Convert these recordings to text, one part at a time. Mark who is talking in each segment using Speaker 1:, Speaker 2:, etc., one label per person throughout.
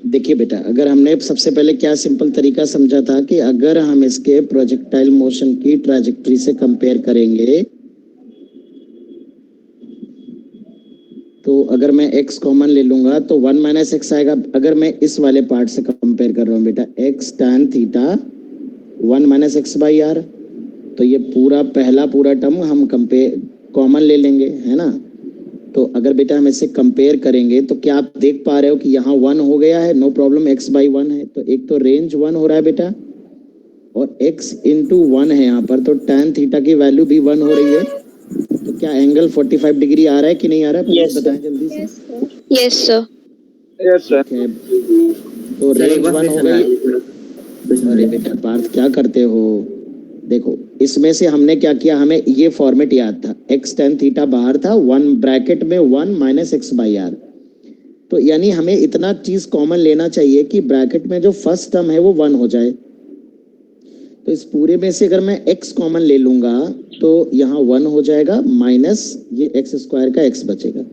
Speaker 1: देखिए बेटा, अगर हमने सबसे पहले क्या सिंपल तरीका समझा था कि अगर हम इसके प्रोजेक्टाइल मोशन की ट्रैजेक्टरी से कंपेयर करेंगे तो अगर मैं x कॉमन ले लूंगा तो 1 माइनस एक्स आएगा। अगर मैं इस वाले पार्ट से कंपेयर कर रहा हूँ बेटा, x tan theta 1 minus x by r, तो ये पहला पूरा टर्म हम कंपेयर कॉमन ले लेंगे, है ना। तो अगर बेटा हम इसे कंपेयर करेंगे तो क्या आप देख पा रहे हो कि यहाँ 1 हो गया है, नो प्रॉब्लम, x बाई 1 है, तो एक तो रेंज 1 हो रहा है बेटा, और x इंटू 1 है यहाँ पर, तो tan थीटा की वैल्यू भी 1 हो रही है। तो क्या एंगल 45 डिग्री आ रहा है कि नहीं आ रहा है, प्लीज बताएं जल्दी से।
Speaker 2: Yes sir.
Speaker 1: ठीक है, तो रेंज 1 हो गई। अरे बेटा पार्थ क्या करते हो, देखो इसमें से हमने क्या किया, हमें ये फॉर्मेट याद था, x tan थीटा बाहर था, 1 ब्रैकेट में 1 माइनस एक्स बाई आर, तो यानी हमें इतना चीज कॉमन लेना चाहिए कि ब्रैकेट में जो फर्स्ट टर्म है वो 1 हो जाए। तो इस पूरे में से अगर मैं x कॉमन ले लूंगा तो यहाँ 1 हो जाएगा, माइनस ये एक्स स्क्वायर का x बचेगा।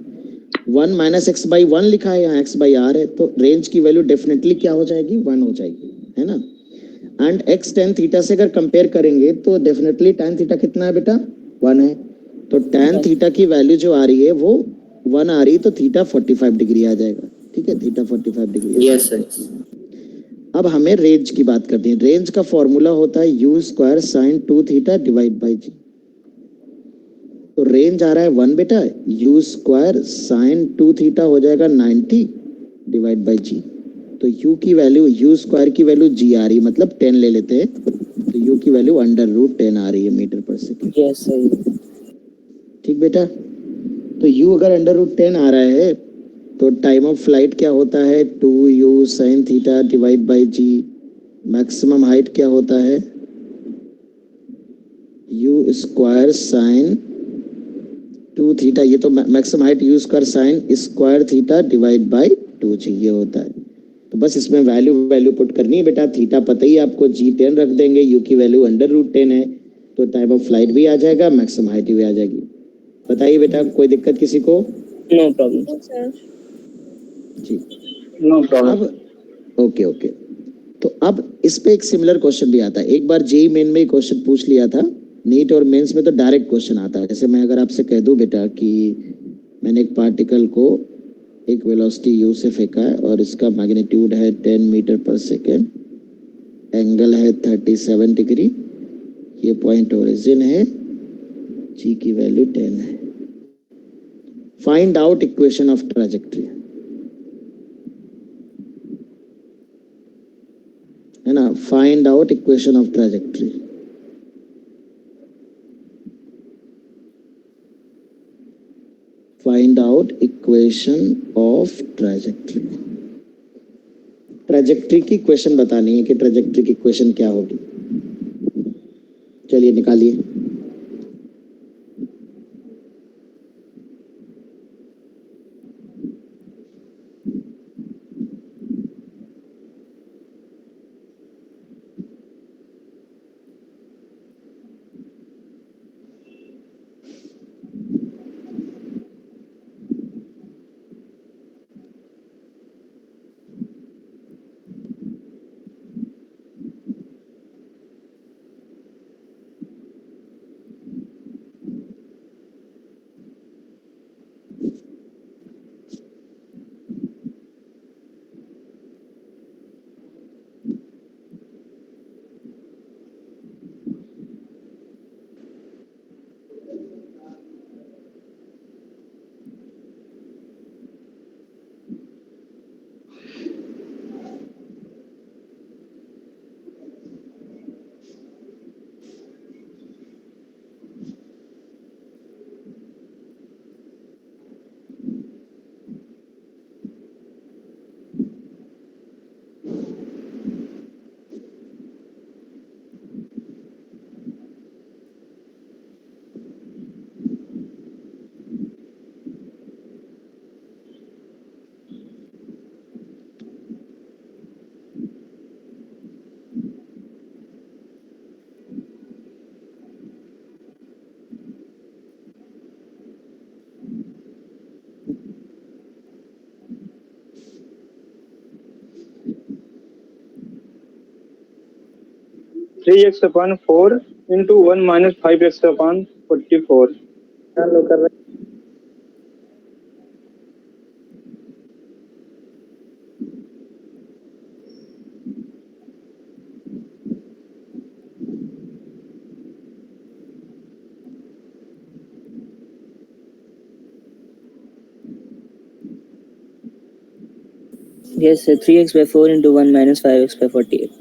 Speaker 1: 1 माइनस एक्स बाई 1 लिखा है, यहाँ x बाई आर है, तो रेंज की वैल्यू डेफिनेटली क्या हो जाएगी, 1 हो जाएगी, है ना। एंड x tan थीटा से अगर कंपेयर करेंगे तो डेफिनेटली tan थीटा कितना है बेटा, 1 है, तो tan थीटा की वैल्यू जो आ रही है वो 1 आ रही है, तो थीटा 45 डिग्री आ जाएगा। ठीक है, थीटा 45 डिग्री।
Speaker 3: Yes sir.
Speaker 1: अब हमें रेंज की बात करते हैं। रेंज का फॉर्मूला होता है u square sine 2 theta divide by g. तो रेंज आ रहा है 1 बेटा, यू स्क्वायर साइन 2 थीटा हो जाएगा 90 डिवाइड बाई जी। तो u की वैल्यू, यू स्क्वायर की वैल्यू g आ रही है, मतलब 10 ले लेते हैं, तो u की वैल्यू √10 आ रही है मीटर पर सेकेंड।
Speaker 3: Yes sir.
Speaker 1: ठीक बेटा, तो u अगर √10 आ रहा है तो टाइम ऑफ फ्लाइट क्या होता है, 2u sine theta divide by g. Maximum height क्या होता है, u स्क्वायर साइन 2 थीटा, ये तो maximum height u square sign square theta divide by 2g ये होता है। तो बस इसमें वैल्यू पुट करनी है बेटा, थीटा पता ही आपको, g10 रख देंगे, u की वैल्यू √10 है, तो टाइम ऑफ फ्लाइट भी आ जाएगा, मैक्सिमम हाइट भी आ जाएगी। बताइए बेटा, कोई दिक्कत किसी को?
Speaker 3: नो प्रॉब्लम
Speaker 1: जी
Speaker 3: नो प्रॉब्लम।
Speaker 1: अब ओके, तो अब इस पे एक सिमिलर क्वेश्चन भी आता है, एक बार जेई मेन में क्वेश्चन पूछ लिया था, नीट और मेंस में तो डायरेक्ट क्वेश्चन आता है। जैसे मैं अगर आपसे कह दूं बेटा कि मैंने एक पार्टिकल को एक वेलोसिटी u से फेंका है और इसका मैग्नीट्यूड है 10 मीटर पर सेकेंड, एंगल है 37 डिग्री, ये पॉइंट ओरिजिन है, g की वैल्यू 10 है, find out equation of trajectory, है ना, find out equation of trajectory. Find out equation of trajectory. Trajectory की इक्वेशन बतानी है कि ट्रैजेक्टरी की इक्वेशन क्या होगी। चलिए निकालिए।
Speaker 3: 3x upon 4 into 1 minus 5x upon 44.
Speaker 2: चलो कर रहे
Speaker 4: Yes, sir. 3x by 4 into 1 minus 5x by 48.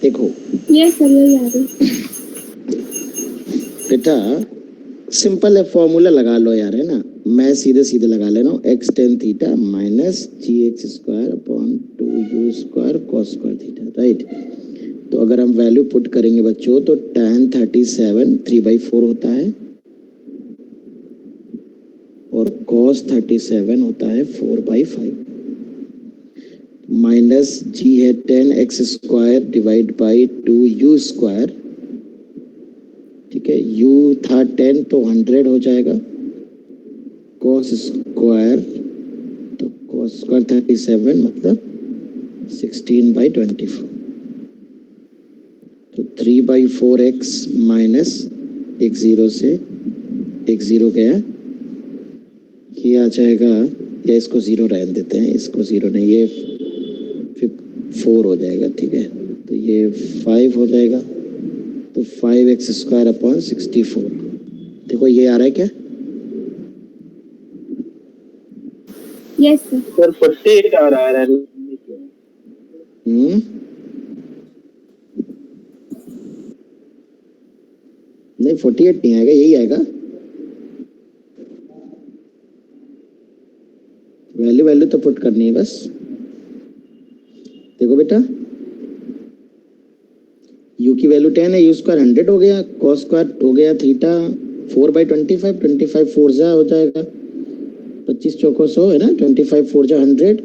Speaker 1: देखो
Speaker 5: यस सर यही आ रही
Speaker 1: बेटा सिंपल है, फॉर्मूला लगा लो यार, है ना। मैं सीधे सीधे लगा ले रहा हूँ, x tan theta minus g x square upon 2u square cos square theta, right. तो अगर हम वैल्यू पुट करेंगे बच्चों तो tan 37 3/4 होता है और cos 37 होता है 4/5 माइनस जी है 10x square divide by 2u square, ठीक है। u था 10 तो 100 हो जाएगा, cos स्क्वायर तो cos स्क्वायर 37 मतलब 16/24, तो 3/4x माइनस एक जीरो से एक जीरो गया, ये आ जाएगा, या इसको जीरो रहने देते हैं, इसको जीरो नहीं, ये 4 हो जाएगा, ठीक है। तो ये 5 हो जाएगा, तो 5x स्क्वायर अपॉन 64। देखो ये आ रहा है क्या?
Speaker 5: यस सर
Speaker 3: सर 48 आ रहा है।
Speaker 1: नहीं 48 नहीं आएगा, यही आएगा। वैल्यू तो पुट करनी है बस। देखो बेटा u की वैल्यू 10 है, u स्क्वायर 100 हो गया, cos स्क्वायर हो गया थीटा 4/25, 25 4 जा हो जाएगा 25 चौको 100 है ना, 25 4 जा 100,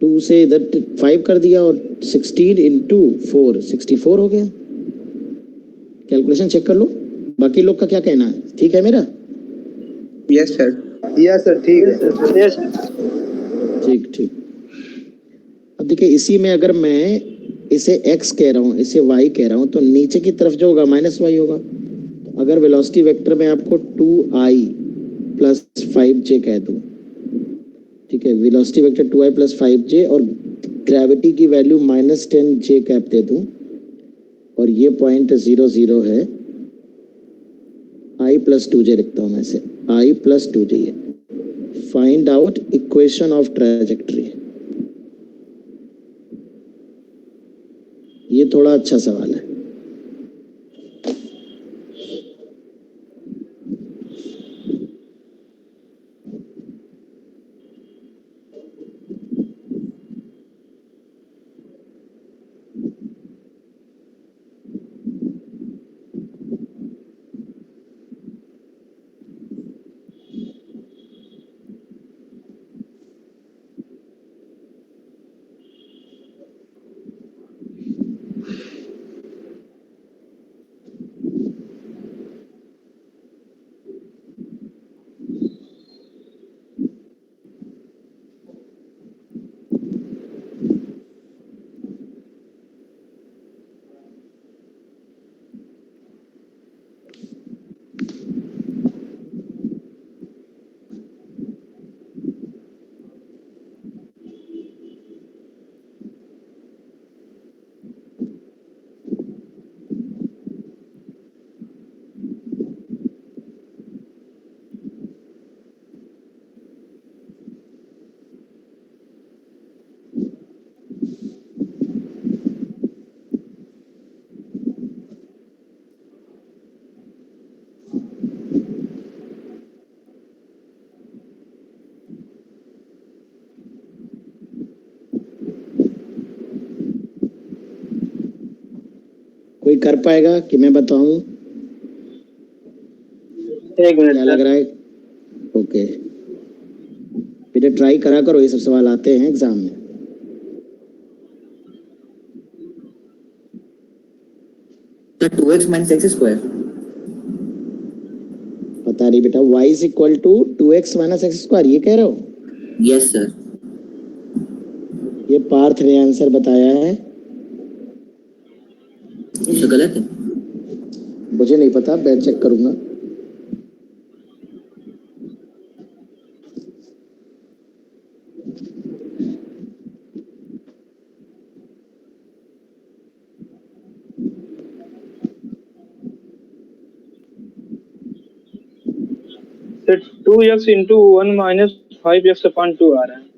Speaker 1: 2 से इधर 5 कर दिया और 16 इंटू 4 64 हो गया। कैलकुलेशन चेक कर लो, बाकी लोग का क्या कहना है, ठीक है मेरा?
Speaker 2: यस सर ठीक है।
Speaker 3: यस
Speaker 1: ठीक ठीक। अब देखिए इसी में अगर मैं इसे x कह रहा हूँ, इसे y कह रहा हूँ, तो नीचे की तरफ जो होगा माइनस y होगा। अगर वेलोसिटी वेक्टर में आपको 2i प्लस 5j कह दूँ, ठीक है, velocity vector 2i plus 5j और ग्रेविटी की वैल्यू माइनस 10j कैप दे दूँ, और ये पॉइंट 0 0 है, i प्लस 2j लिखता हूँ मैं इसे, i plus 2j। Find out equation of trajectory. ये थोड़ा अच्छा सवाल है। कोई कर पाएगा कि मैं बताऊं?
Speaker 3: एक मिनट
Speaker 1: क्या लग रहा है? ओके बेटा ट्राई करा करो, ये सब सवाल आते हैं एग्जाम में।
Speaker 4: तो 2x minus x square.
Speaker 1: पता नहीं बेटा, y is equal to 2x minus x square, ये कह रहे हो?
Speaker 4: Yes, sir.
Speaker 1: ये पार्थ ने आंसर बताया है,
Speaker 4: तो गलत है।
Speaker 1: मुझे नहीं पता, मैं चेक करूंगा।
Speaker 3: Sir 2x into 1 minus 5x upon 2 आ रहा है।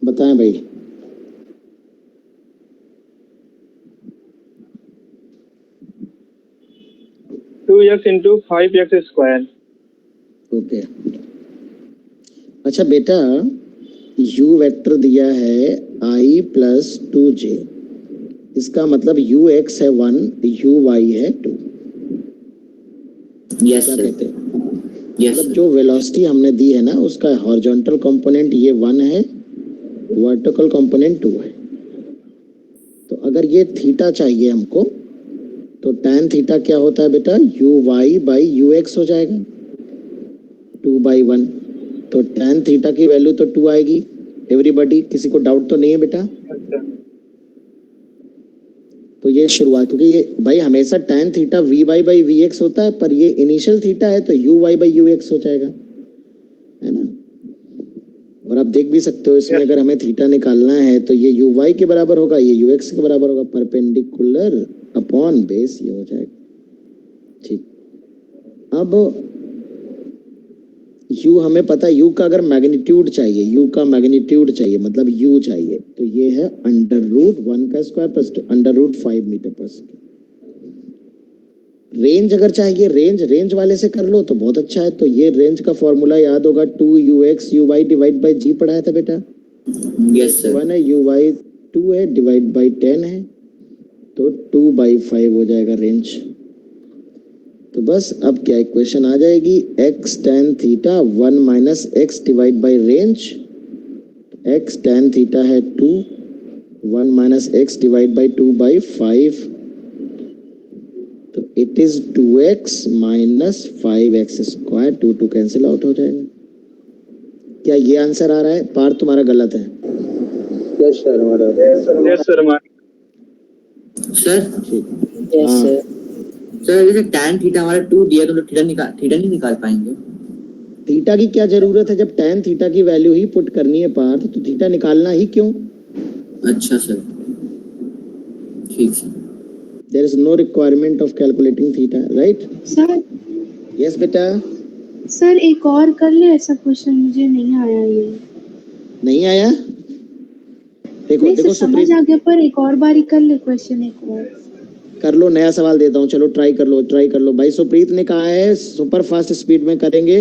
Speaker 1: बताएं भाई।
Speaker 3: To x into 5x²
Speaker 1: okay, अच्छा बेटा, u वेक्टर दिया है i प्लस 2j, इसका मतलब ux है 1, uy है 2।
Speaker 4: यस
Speaker 1: क्या
Speaker 4: सर,
Speaker 1: कहते हैं?
Speaker 4: यस
Speaker 1: मतलब जो वेलोसिटी हमने दी है ना, उसका हॉरिजॉन्टल कंपोनेंट ये 1 है, वर्टिकल कंपोनेंट 2 है। तो अगर ये थीटा चाहिए हमको, तो tan थीटा क्या होता है बेटा, uy बाई ux हो जाएगा 2/1। तो tan थीटा की वैल्यू तो 2 आएगी। एवरीबॉडी, किसी को डाउट तो नहीं है बेटा?
Speaker 3: अच्छा
Speaker 1: तो ये शुरुआत, क्योंकि ये भाई हमेशा tan theta vy by vx होता है, पर ये इनिशियल थीटा है तो uy बाई ux हो जाएगा, है ना। और आप देख भी सकते हो इसमें, अगर हमें थीटा निकालना है तो ये uy के बराबर होगा, ये ux के बराबर होगा, परपेंडिकुलर अपॉन बेस ये हो जाएगा। ठीक, अब u हमें पता है, u का अगर मैग्नीट्यूड चाहिए, u का मैग्नीट्यूड चाहिए मतलब u चाहिए, तो ये है √1 का स्क्वायर प्लस √5 मीटर पर सेकेंड। रेंज अगर चाहिए, रेंज वाले से कर लो तो बहुत अच्छा है। तो ये रेंज का फॉर्मूला याद होगा, 2ux uy डिवाइड बाई जी पढ़ाया था बेटा।
Speaker 4: Yes sir.
Speaker 1: 1 है, uy 2 है, डिवाइड बाई 10 है, तो 2/5 हो जाएगा रेंज। तो बस अब क्या इक्वेशन आ जाएगी, x tan theta 1 minus x divide by range. x tan theta है 2, 1 माइनस एक्स डिवाइड बाई 2/5, तो it is 2x minus 5x square, 2 cancel out हो जाएगा। क्या ये आंसर आ रहा है? पार तुम्हारा गलत है।
Speaker 2: यस सर हमारा।
Speaker 3: यस सर
Speaker 4: सर
Speaker 1: ठीक,
Speaker 4: यस
Speaker 1: हाँ।
Speaker 4: सर। सर जैसे tan थीटा हमारा 2 दिया तो थीटा नहीं निकाल पाएंगे।
Speaker 1: थीटा की क्या जरूरत है, जब tan थीटा की वैल्यू ही पुट करनी है पार्थ, तो थीटा निकालना ही क्यों?
Speaker 4: अच्छा सर, ठीक sir.
Speaker 1: There is no requirement of calculating theta, right?
Speaker 5: Sir
Speaker 1: yes बेटा।
Speaker 5: सर एक और कर ले ऐसा क्वेश्चन, मुझे नहीं आया ये।
Speaker 1: नहीं आया? देखो
Speaker 5: नहीं सर,
Speaker 1: देखो
Speaker 5: समझ
Speaker 1: सुप्रीत,
Speaker 5: आ गया, पर एक और बारी कर ले क्वेश्चन एक और।
Speaker 1: कर लो, नया सवाल देता हूँ, चलो ट्राई कर लो, ट्राई कर लो भाई। सुप्रीत ने कहा है सुपर फास्ट स्पीड में करेंगे,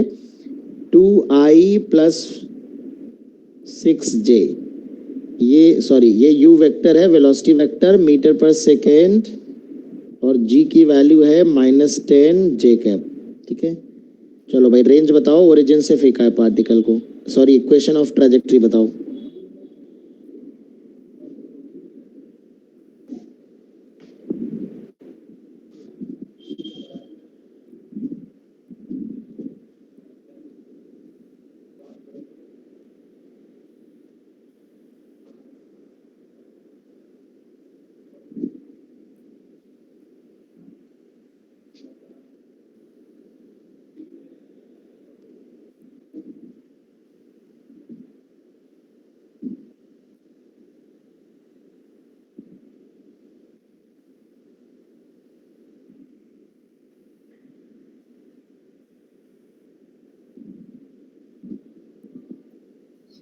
Speaker 1: 2i प्लस 6j, ये सॉरी ये u वेक्टर है, वेलोसिटी वेक्टर मीटर पर सेकेंड, और g की वैल्यू है -10 j कैप। ठीक है, चलो भाई रेंज बताओ, ओरिजिन से फेंका है पार्टिकल को, सॉरी इक्वेशन ऑफ ट्रेजेक्टरी बताओ।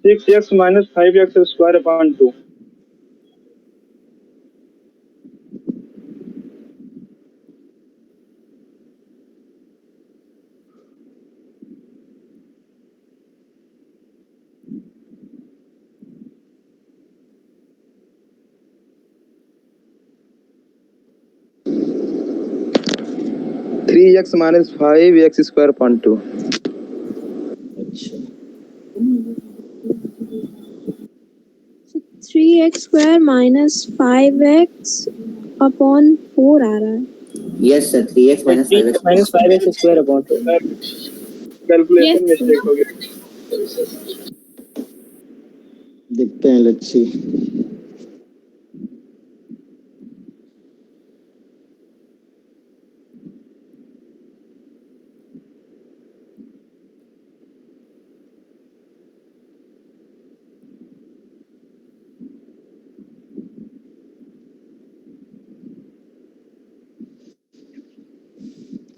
Speaker 3: Six x minus 5x² upon 2।
Speaker 2: 3x minus 5x square upon 2.
Speaker 1: अच्छा
Speaker 6: 3x square minus 5x upon 4 आ रहा है.
Speaker 4: Yes sir 3x minus 5x
Speaker 7: minus 5x square upon 2.
Speaker 3: Calculation
Speaker 6: Yes,
Speaker 3: mistake हो गया.
Speaker 1: देखते हैं, let's see.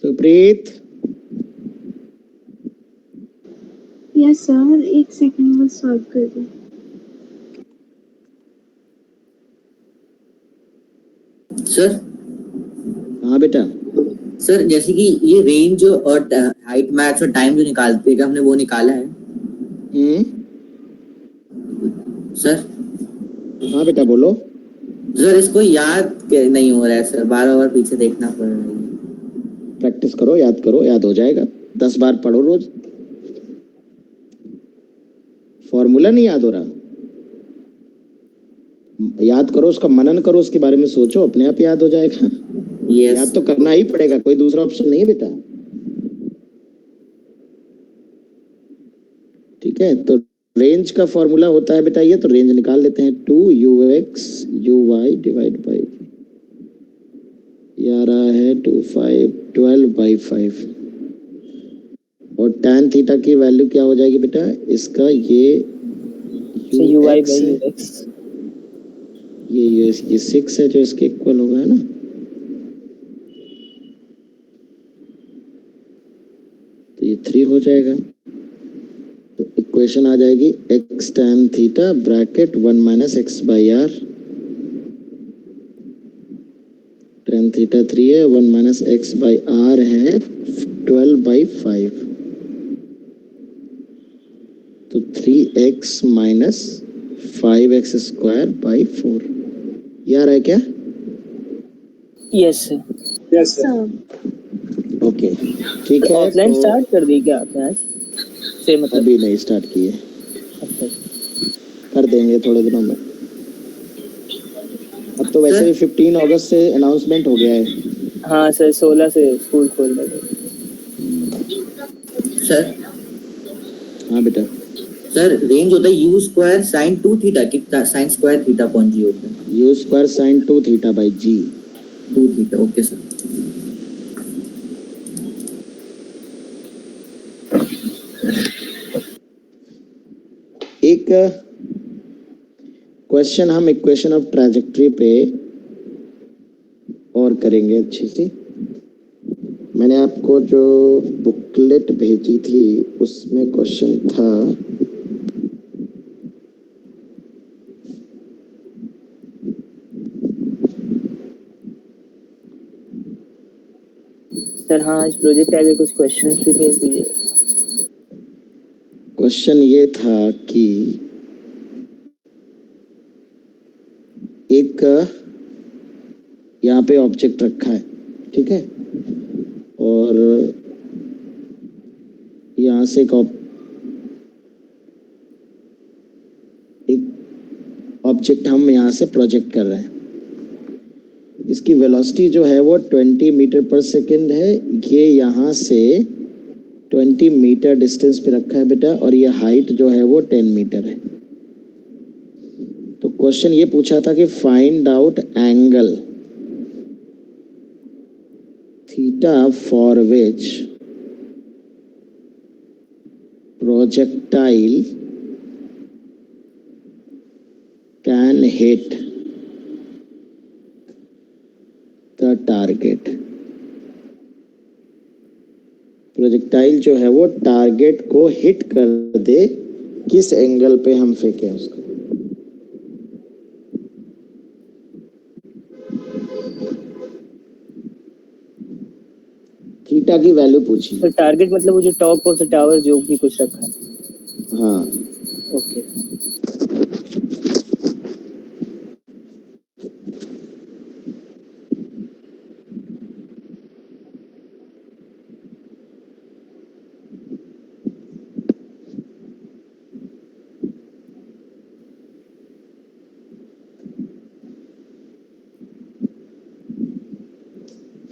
Speaker 1: Supreet,
Speaker 5: yes sir, एक second में solve कर दूँ.
Speaker 4: सर.
Speaker 1: हाँ बेटा.
Speaker 4: सर जैसे कि ये रेंज और हाइट मैक्स और टाइम जो निकालते हैं हमने वो निकाला है सर.
Speaker 1: हाँ बेटा बोलो.
Speaker 4: सर इसको याद नहीं हो रहा है सर, बार बार पीछे देखना पड़ रहा है.
Speaker 1: प्रैक्टिस करो, याद हो जाएगा. 10 बार पढ़ो रोज. फॉर्मूला नहीं याद हो रहा, याद करो, उसका मनन करो, उसके बारे में सोचो, अपने आप याद हो जाएगा. याद तो करना ही पड़ेगा, कोई दूसरा ऑप्शन नहीं है बेटा. ठीक है, तो रेंज का फॉर्मूला होता है बेटा ये, तो रेंज निकाल लेते हैं. 2ux uy डिवाइड बाई, ये आ रहा है 12/5. और tan थीटा की वैल्यू क्या हो जाएगी बेटा इसका, ये
Speaker 7: So uy by
Speaker 1: ux है,
Speaker 7: ux.
Speaker 1: ये 6 है जो इसके इक्वल होगा, है ना. तो ये 3 हो जाएगा. तो इक्वेशन आ जाएगी x tan theta bracket 1 minus x by r. tan theta 3 है, 1 माइनस एक्स बाई आर है 12/5. तो 3x minus 5x square by 4. ये आ रहा है क्या?
Speaker 7: Yes sir.
Speaker 3: Yes sir.
Speaker 5: Sir
Speaker 1: okay ठीक है.
Speaker 7: ऑफलाइन
Speaker 1: तो
Speaker 7: स्टार्ट कर दी क्या आपने आज से मतलब?
Speaker 1: अभी नहीं स्टार्ट किए,
Speaker 7: अच्छा.
Speaker 1: कर देंगे थोड़े दिनों में. अब तो वैसे भी 15 अगस्त से अनाउंसमेंट हो गया है.
Speaker 7: हाँ सर 16 से स्कूल खोल रहे.
Speaker 4: सर.
Speaker 1: हाँ बेटा.
Speaker 4: सर रेंज होता है u स्क्वायर साइन 2 थीटा कितना sine square theta upon g होता है.
Speaker 1: U square sine 2 theta by g.
Speaker 4: 2 theta. Okay sir.
Speaker 1: एक क्वेश्चन हम इक्वेशन ऑफ ट्रैजेक्टरी पे और करेंगे अच्छी सी. मैंने आपको जो बुकलेट भेजी थी उसमें क्वेश्चन था,
Speaker 7: सर हाँ इस प्रोजेक्ट के आगे कुछ क्वेश्चंस भी भेज दीजिए.
Speaker 1: क्वेश्चन ये था कि एक यहाँ पे ऑब्जेक्ट रखा है, ठीक है, और यहाँ से एक ऑब्जेक्ट हम यहाँ से प्रोजेक्ट कर रहे हैं. इसकी वेलोसिटी जो है वो 20 मीटर पर सेकेंड है. ये यहाँ से 20 मीटर डिस्टेंस पे रखा है बेटा, और ये हाइट जो है वो 10 मीटर है. तो क्वेश्चन ये पूछा था कि find out angle theta for which projectile can hit the target. Projectile जो है वो टारगेट को हिट कर दे, किस एंगल पे हम फेंकें उसको. थीटा की वैल्यू पूछी.
Speaker 7: तो टारगेट मतलब वो जो टॉप ऑफ द टावर जो भी कुछ रखा है.
Speaker 1: हाँ.
Speaker 7: ओके.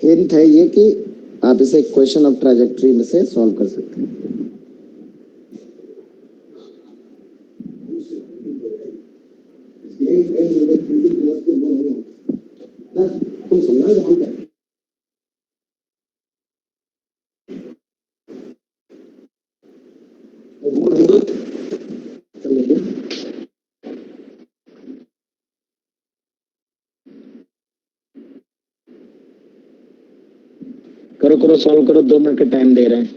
Speaker 1: हिंट है ये कि आप इसे इक्वेशन ऑफ ट्रैजेक्टरी में से सॉल्व कर सकते हैं। करो करो सॉल्व करो, 2 मिनट का टाइम दे रहे हैं।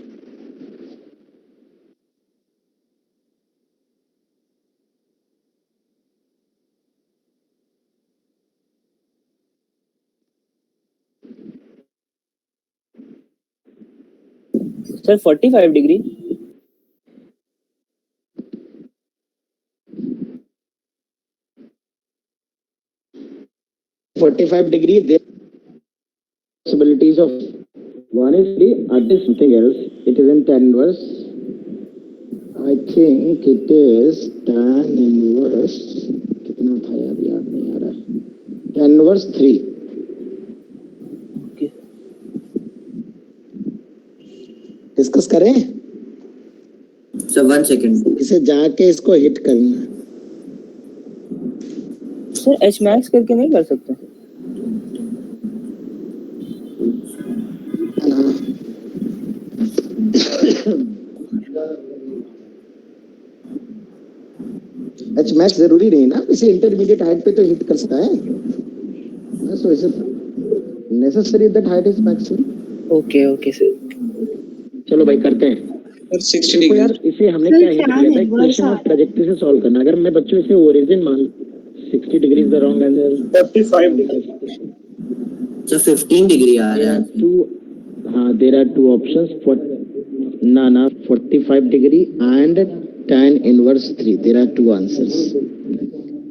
Speaker 7: Sir 45 degree.
Speaker 1: $45 there are possibilities of one is the other is something else. It is in tan inverse. I think it is tan inverse. कितना था याद नहीं आ रहा। tan inverse 3.
Speaker 7: ओके
Speaker 1: डिस्कस करें।
Speaker 4: Sir 1 second.
Speaker 1: इसे जाके इसको हिट करना।
Speaker 7: सर एच मैक्स करके नहीं कर सकते?
Speaker 1: एच मैक्स जरूरी नहीं ना, इसे इंटरमीडिएट हाइट पे तो हिट कर सकता है। सो इसे necessary that height is maximum.
Speaker 7: Okay okay sir.
Speaker 1: चलो भाई करते हैं।
Speaker 3: सर 60
Speaker 1: तो
Speaker 3: डिग्री।
Speaker 1: यार इसे हमने
Speaker 5: सर,
Speaker 1: क्या हिंट
Speaker 5: क्या
Speaker 1: किया था,
Speaker 5: है?
Speaker 1: इक्वेशन ऑफ ट्रैजेक्टरी से सॉल्व करना। अगर मैं बच्चों इसे ओरिजिन मान 60 degree is the wrong answer.
Speaker 3: 45 degree.
Speaker 4: Sir 15 degree आ रहा है।
Speaker 1: हाँ देयर आर 2 ऑप्शंस फॉर ना 45 degree and tan inverse 3. There are 2 answers.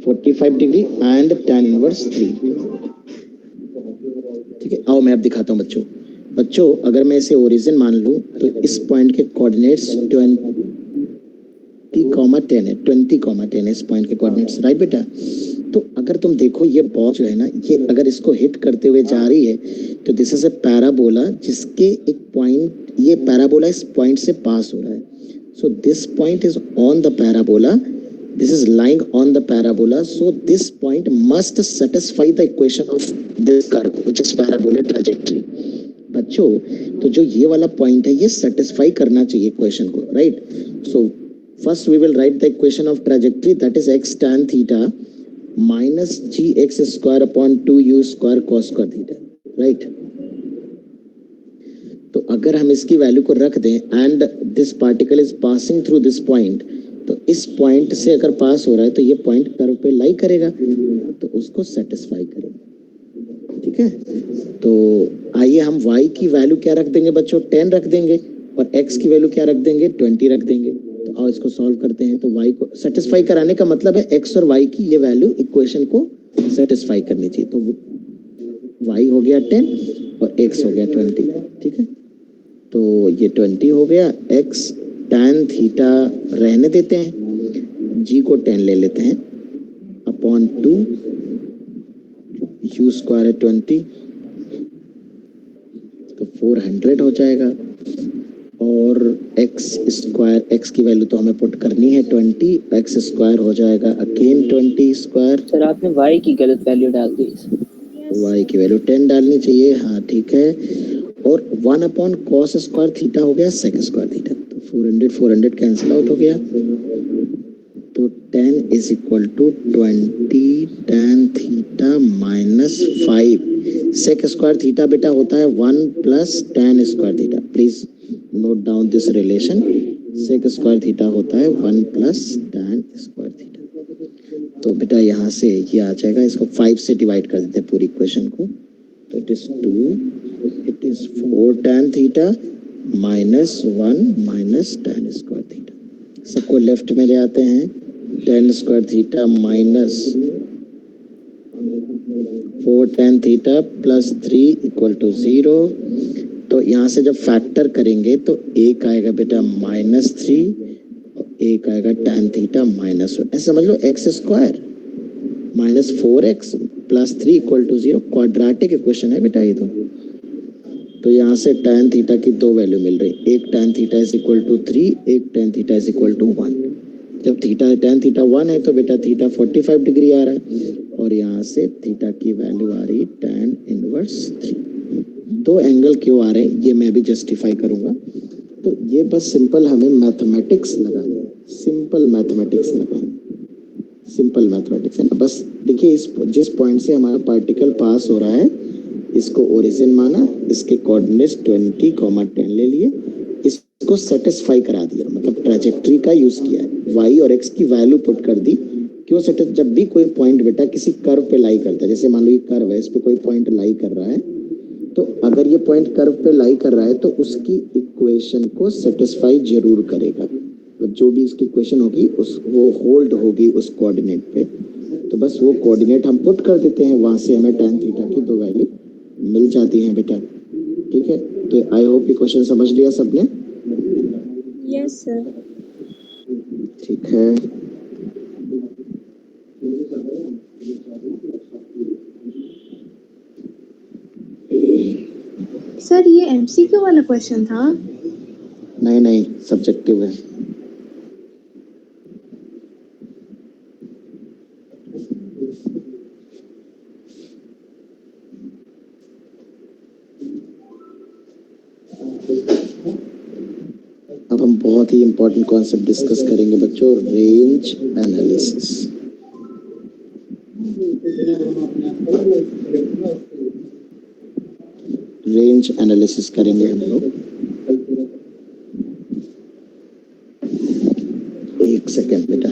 Speaker 1: 45 degree and tan inverse 3. ठीक है, आओ मैं अब दिखाता हूँ बच्चों अगर मैं इसे ओरिजिन मान लूँ तो इस पॉइंट के कोऑर्डिनेट्स 20,10 है। 20,10 है इस पॉइंट के कोऑर्डिनेट्स, राइट बेटा। तो अगर तुम देखो ये बॉल जो है ना, ये अगर इसको हिट करते हुए जा रही है तो दिस इज अ पैराबोला जिसके एक पॉइंट, ये पैराबोला इस पॉइंट से पास हो रहा है। So this point is on the parabola. This is lying on the parabola. So this point must satisfy the equation of this curve, which is parabolic trajectory. बच्चों तो जो ये वाला पॉइंट है ये सेटिस्फाई करना चाहिए इक्वेशन को, right. So first we will write the equation of trajectory that is x tan theta minus gx square upon 2u square cos square theta, right. तो अगर हम इसकी वैल्यू को रख दें and this particle is passing through this point, तो इस point से अगर पास हो रहा है तो ये पॉइंट कर्व पे लाई करेगा तो उसको सेटिस्फाई करेगा। ठीक है, तो आइए हम y की वैल्यू क्या रख देंगे बच्चों, 10 रख देंगे, और x की वैल्यू क्या रख देंगे, 20 रख देंगे। तो आओ इसको सॉल्व करते हैं। तो y को सेटिस्फाई कराने का मतलब है x और y की ये वैल्यू इक्वेशन को सेटिस्फाई करनी चाहिए। तो y हो गया 10 और x हो गया 20। ठीक है, तो ये 20 हो गया। x tan थीटा रहने देते हैं, g को 10 ले लेते हैं अपॉन 2, u स्क्वायर है 20 तो 400 हो जाएगा। और x स्क्वायर, x की वैल्यू तो हमें पुट करनी है 20, x स्क्वायर हो जाएगा अगेन 20 स्क्वायर।
Speaker 7: सर आपने y की गलत वैल्यू डाल दी।
Speaker 1: y की वैल्यू 10 डालनी चाहिए, हाँ ठीक है। और 1 अपॉन cos स्क्वायर थीटा हो गया sec स्क्वायर थीटा, तो 400 कैंसिल आउट हो गया। तो 10 is equal to 20 tan theta minus 5 sec square theta बेटा होता है 1 plus tan square theta. Please note down this relation, sec square theta होता है 1 प्लस tan स्क्वायर थीटा। तो बेटा यहाँ से ये आ जाएगा, इसको 5 से डिवाइड कर देते हैं पूरी इक्वेशन को, तो it is 2, it is 4 tan theta minus 1 minus tan square theta. सबको लेफ्ट में ले आते हैं, tan square theta minus 4 tan theta plus 3 equal to 0। तो यहाँ से जब फैक्टर करेंगे तो एक आएगा बेटा -3 और एक आएगा tan थीटा माइनस 1। ऐसे समझ लो x square minus 4x plus 3 equal to 0 quadratic equation है बेटा ये तो। तो यहाँ से tan थीटा की दो वैल्यू मिल रही, एक tan theta is equal to 3, एक tan theta is equal to 1। जब tan थीटा 1 है तो बेटा थीटा 45 डिग्री आ रहा है, और यहाँ से थीटा की वैल्यू आ रही tan इनवर्स 3। दो एंगल क्यों आ रहे हैं ये मैं भी जस्टिफाई करूंगा। तो ये बस सिंपल हमें मैथमेटिक्स लगाना है, सिंपल मैथमेटिक्स लगाना है, सिंपल मैथमेटिक्स है ना। बस देखिए इस जिस पॉइंट से हमारा पार्टिकल पास हो रहा है इसको ओरिजिन माना, इसके कोऑर्डिनेट्स 20, 10 ले लिए, इसको सेटिस्फाई करा दिया, मतलब ट्रैजेक्टरी का यूज किया है, y और x की वैल्यू पुट कर दी। क्यों सेटिस, जब भी कोई पॉइंट बेटा किसी कर्व पे लाई करता है, जैसे मान लो ये कर्व है, इस पे कोई पॉइंट लाई कर रहा है, तो अगर ये पॉइंट कर्व पे लाई कर रहा है तो उसकी इक्वेशन को सेटिस्फाई जरूर करेगा, मतलब जो भी इसकी इक्वेशन होगी उस वो होल्ड होगी उस कोऑर्डिनेट पे। तो बस वो कोऑर्डिनेट हम पुट कर देते हैं, वहां से हमें tan थीटा की दो वैल्यू मिल जाती हैं बेटा। ठीक है, तो आई होप ये क्वेश्चन समझ लिया सबने।
Speaker 6: Yes sir.
Speaker 1: ठीक है,
Speaker 5: सर ये एमसीक्यू वाला क्वेश्चन था।
Speaker 1: नहीं नहीं सब्जेक्टिव है। अब हम बहुत ही इंपॉर्टेंट कॉन्सेप्ट डिस्कस करेंगे बच्चों, रेंज एनालिसिस। रेंज एनालिसिस करेंगे हम लोग। एक सेकेंड बेटा,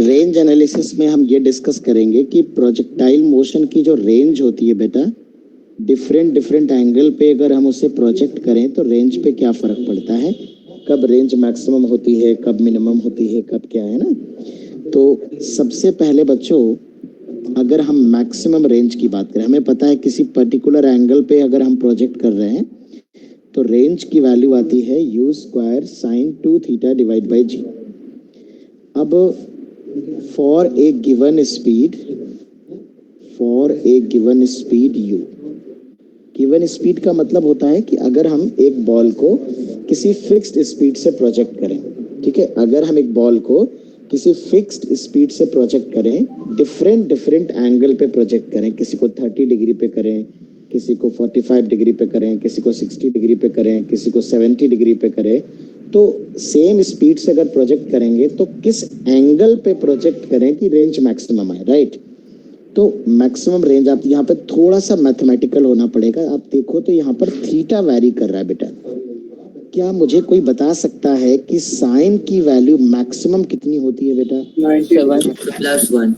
Speaker 1: रेंज एनालिसिस में हम ये डिस्कस करेंगे कि प्रोजेक्टाइल मोशन की जो रेंज होती है बेटा, डिफरेंट डिफरेंट एंगल पे अगर हम उसे प्रोजेक्ट करें तो रेंज पे क्या फर्क पड़ता है, कब रेंज मैक्सिमम होती है, कब मिनिमम होती है, कब क्या है ना। तो सबसे पहले बच्चों अगर हम मैक्सिमम रेंज की बात करें, हमें पता है किसी पर्टिकुलर एंगल पे अगर हम प्रोजेक्ट कर रहे हैं तो रेंज की वैल्यू आती है u square sine 2 theta divide by g. अब for a given speed u, given speed का मतलब होता है कि अगर हम एक बॉल को किसी फिक्स्ड स्पीड से प्रोजेक्ट करें, ठीक है, अगर हम एक बॉल को किसी फिक्स्ड स्पीड से प्रोजेक्ट करें, डिफरेंट डिफरेंट एंगल पे प्रोजेक्ट करें, किसी को 30 डिग्री पे करें, किसी को 45 डिग्री पे करें, किसी को 60 डिग्री पे करें, किसी को 70 डिग्री पे करें, तो सेम स्पीड से अगर प्रोजेक्ट करेंगे तो किस एंगल पे प्रोजेक्ट करें कि रेंज मैक्सिमम है, राइट। तो मैक्सिमम रेंज, आप यहाँ पे थोड़ा सा मैथमेटिकल होना पड़ेगा। आप देखो तो यहाँ पर थीटा वैरी कर रहा है बेटा, क्या मुझे कोई बता सकता है कि साइन की वैल्यू मैक्सिमम कितनी होती है बेटा?
Speaker 4: 7+1।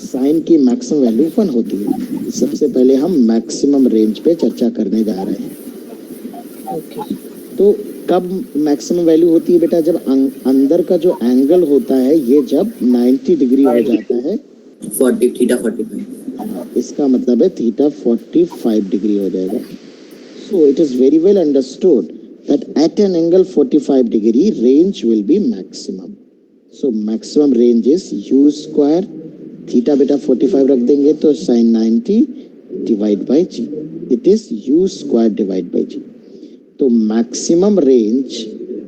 Speaker 1: साइन की मैक्सिमम वैल्यू 1 होती है। सबसे पहले हम मैक्सिमम रेंज पे चर्चा करने जा रहे हैं। तो कब मैक्सिमम वैल्यू होती है बेटा? जब अंदर का जो एंगल होता है ये जब 90 डिग्री हो जाता है,
Speaker 4: थीटा 45।
Speaker 1: इसका मतलब है थीटा 45 डिग्री हो जाएगा। So it is very well understood that at an angle 45 degree range will be maximum. So maximum range is u square, theta beta 45 रख देंगे तो sin 90 divide by g. It is u square divide by g. तो maximum range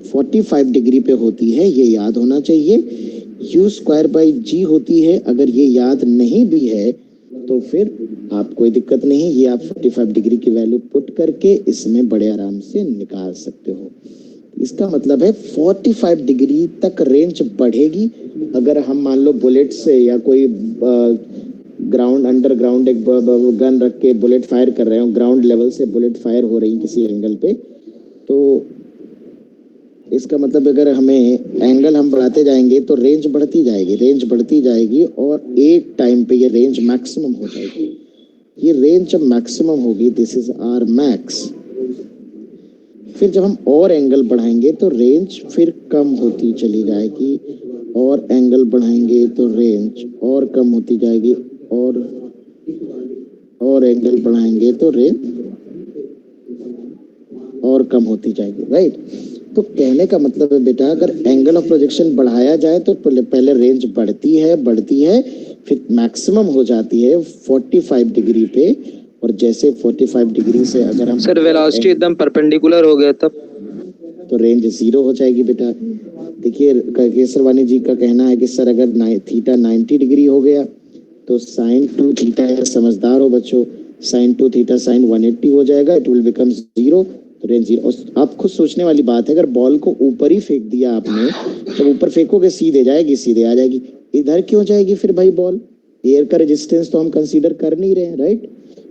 Speaker 1: 45 degree पे होती है, ये याद होना चाहिए। u square by g होती है, अगर ये याद नहीं भी है तो फिर आप कोई दिक्कत नहीं, ये आप 45 डिग्री की वैल्यू पुट करके इसमें बड़े आराम से निकाल सकते हो। इसका मतलब है 45 डिग्री तक रेंज बढ़ेगी अगर हम मान लो बुलेट से या कोई ग्राउंड अंडरग्राउंड एक गन रख के बुलेट फायर कर रहे हो, ग्राउंड लेवल से बुलेट फायर हो रही किसी एंगल पे, तो इसका मतलब अगर हमें एंगल हम बढ़ाते जाएंगे तो रेंज बढ़ती जाएगी और एक टाइम पे ये रेंज मैक्सिमम हो जाएगी। ये रेंज जब मैक्सिमम होगी, दिस इज आर मैक्स, फिर जब हम और एंगल बढ़ाएंगे तो रेंज फिर कम होती चली जाएगी, और एंगल बढ़ाएंगे तो रेंज और कम होती जाएगी, और एंगल बढ़ाएंगे तो रेंज और कम होती जाएगी, राइट। तो कहने का मतलब है बेटा, अगर एंगल ऑफ प्रोजेक्शन बढ़ाया जाए तो पहले रेंज बढ़ती है, फिर मैक्सिमम हो जाती है 45 डिग्री पे, और जैसे 45 डिग्री से अगर हम
Speaker 2: सर वेलोसिटी एकदम परपेंडिकुलर हो गया तब
Speaker 1: तो रेंज 0 हो जाएगी बेटा। देखिए केसरवानी जी का कहना है कि सर अगर थीटा 90 डिग्री हो गया तो साइन 2 थीटा, समझदार हो बच्चों, साइन 2 थीटा साइन 180 हो जाएगा, इट विल बिकम 0, तो रेंज 0। और आप खुद सोचने वाली बात है, अगर बॉल को ऊपर ही फेंक दिया आपने, तो ऊपर फेंकोगे सीधे जाएगी, सीधे आ जाएगी। इधर क्यों जाएगी फिर भाई बॉल? एयर का रेजिस्टेंस तो हम कंसीडर कर नहीं रहे हैं, राइट।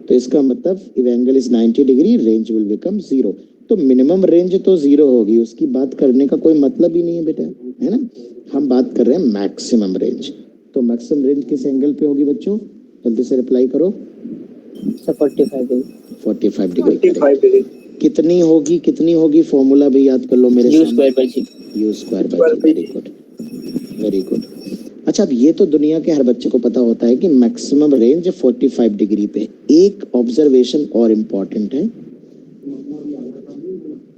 Speaker 1: तो इसका मतलब if angle is 90 degree, range will become 0। तो मिनिमम रेंज तो 0 होगी, उसकी बात करने का कोई मतलब ही नहीं है बेटा, है ना। हम बात कर रहे हैं मैक्सिमम रेंज। तो मैक्सिमम रेंज किस एंगल पे होगी बच्चों? जल्दी से रिप्लाई करो।
Speaker 7: Sir 45 degree.
Speaker 1: 45 डिग्री।
Speaker 3: 45 डिग्री।
Speaker 1: कितनी होगी फॉर्मूला भी याद कर लो मेरे
Speaker 7: U
Speaker 1: सामने।
Speaker 7: square by G।
Speaker 1: U square by G। Very good. अच्छा, अब ये तो दुनिया के हर बच्चे को पता होता है कि मैक्सिमम रेंज 45 डिग्री पे। एक ऑब्जर्वेशन और इम्पोर्टेंट है